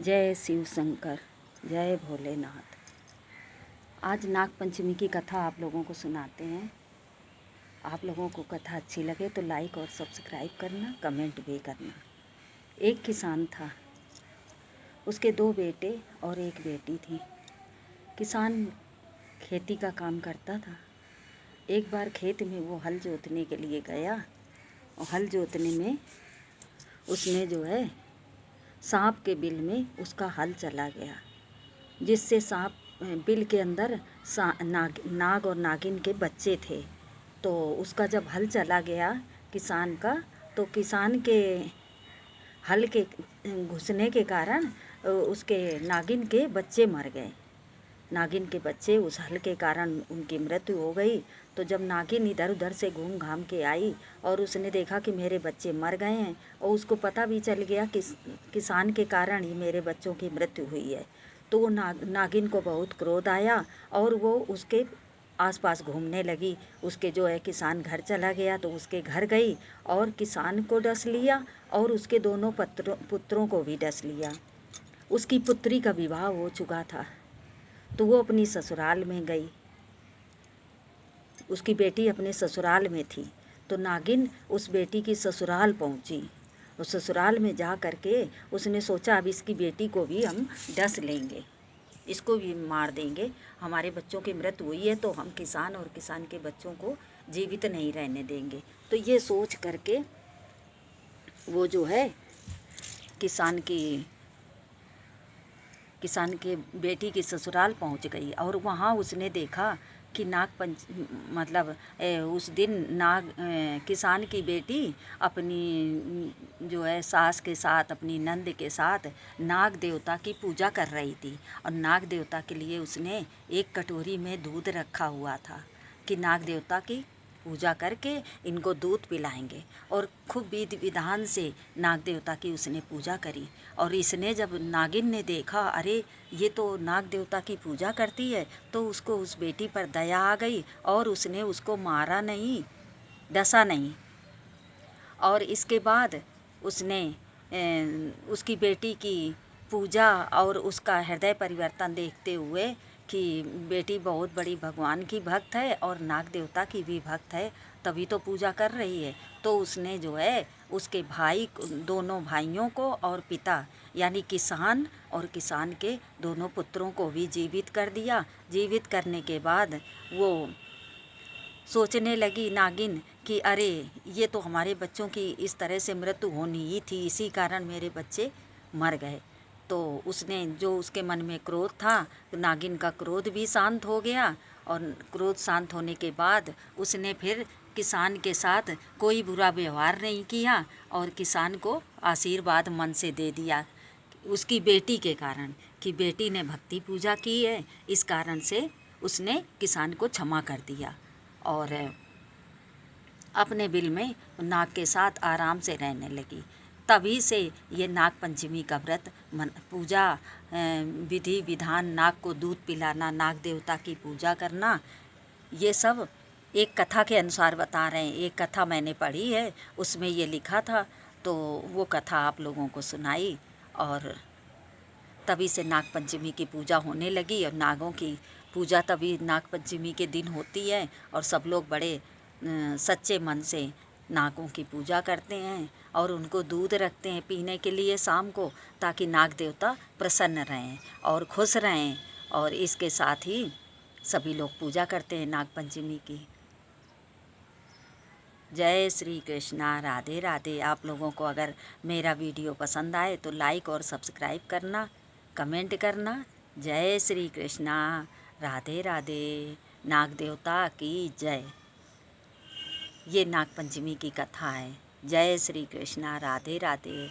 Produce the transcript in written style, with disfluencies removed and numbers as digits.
जय शिव शंकर, जय भोलेनाथ। आज नाग पंचमी की कथा आप लोगों को सुनाते हैं। आप लोगों को कथा अच्छी लगे तो लाइक और सब्सक्राइब करना, कमेंट भी करना। एक किसान था, उसके 2 बेटे और 1 बेटी थी। किसान खेती का काम करता था। एक बार खेत में वो हल जोतने के लिए गया और हल जोतने में उसने सांप के बिल में उसका हल चला गया, जिससे सांप बिल के अंदर नाग और नागिन के बच्चे थे। तो उसका जब हल चला गया किसान का, तो किसान के हल के घुसने के कारण उसके नागिन के बच्चे मर गए। नागिन के बच्चे उस हल के कारण उनकी मृत्यु हो गई। तो जब नागिन इधर उधर से घूम घाम के आई और उसने देखा कि मेरे बच्चे मर गए हैं, और उसको पता भी चल गया कि किसान के कारण ही मेरे बच्चों की मृत्यु हुई है, तो वो नागिन को बहुत क्रोध आया और वो उसके आसपास घूमने लगी। उसके किसान घर चला गया तो उसके घर गई और किसान को डस लिया और उसके दोनों पुत्रों को भी डस लिया। उसकी पुत्री का विवाह हो चुका था, तो वो अपनी ससुराल में गई। उसकी बेटी अपने ससुराल में थी, तो नागिन उस बेटी की ससुराल पहुंची। उस ससुराल में जा कर के उसने सोचा अब इसकी बेटी को भी हम डस लेंगे, इसको भी मार देंगे। हमारे बच्चों की मृत्यु हुई है तो हम किसान और किसान के बच्चों को जीवित नहीं रहने देंगे। तो ये सोच करके वो किसान के बेटी की ससुराल पहुंच गई और वहाँ उसने देखा कि उस दिन किसान की बेटी अपनी सास के साथ, अपनी नंद के साथ नाग देवता की पूजा कर रही थी। और नाग देवता के लिए उसने एक कटोरी में दूध रखा हुआ था कि नाग देवता की पूजा करके इनको दूध पिलाएंगे। और खूब विधि विधान से नाग देवता की उसने पूजा करी। और इसने जब नागिन ने देखा, अरे ये तो नाग देवता की पूजा करती है, तो उसको उस बेटी पर दया आ गई और उसने उसको मारा नहीं, डसा नहीं। और इसके बाद उसने उसकी बेटी की पूजा और उसका हृदय परिवर्तन देखते हुए कि बेटी बहुत बड़ी भगवान की भक्त है और नाग देवता की भी भक्त है, तभी तो पूजा कर रही है, तो उसने उसके भाई, दोनों भाइयों को और पिता यानी किसान और किसान के दोनों पुत्रों को भी जीवित कर दिया। जीवित करने के बाद वो सोचने लगी नागिन कि अरे ये तो हमारे बच्चों की इस तरह से मृत्यु होनी ही थी, इसी कारण मेरे बच्चे मर गए। तो उसने जो उसके मन में क्रोध था, तो नागिन का क्रोध भी शांत हो गया। और क्रोध शांत होने के बाद उसने फिर किसान के साथ कोई बुरा व्यवहार नहीं किया और किसान को आशीर्वाद मन से दे दिया, उसकी बेटी के कारण, कि बेटी ने भक्ति पूजा की है, इस कारण से उसने किसान को क्षमा कर दिया और अपने बिल में नाग के साथ आराम से रहने लगी। तभी से ये नाग पंचमी का व्रत पूजा, विधि विधान, नाग को दूध पिलाना, नाग देवता की पूजा करना, ये सब एक कथा के अनुसार बता रहे हैं। एक कथा मैंने पढ़ी है, उसमें ये लिखा था, तो वो कथा आप लोगों को सुनाई। और तभी से नाग पंचमी की पूजा होने लगी। और नागों की पूजा तभी नाग पंचमी के दिन होती है और सब लोग बड़े सच्चे मन से नागों की पूजा करते हैं और उनको दूध रखते हैं पीने के लिए शाम को, ताकि नाग देवता प्रसन्न रहें और खुश रहें। और इसके साथ ही सभी लोग पूजा करते हैं नाग पंचमी की। जय श्री कृष्णा, राधे राधे। आप लोगों को अगर मेरा वीडियो पसंद आए तो लाइक और सब्सक्राइब करना, कमेंट करना। जय श्री कृष्णा, राधे राधे। नाग देवता की जय। ये नाग पंचमी की कथा है। जय श्री कृष्णा, राधे राधे।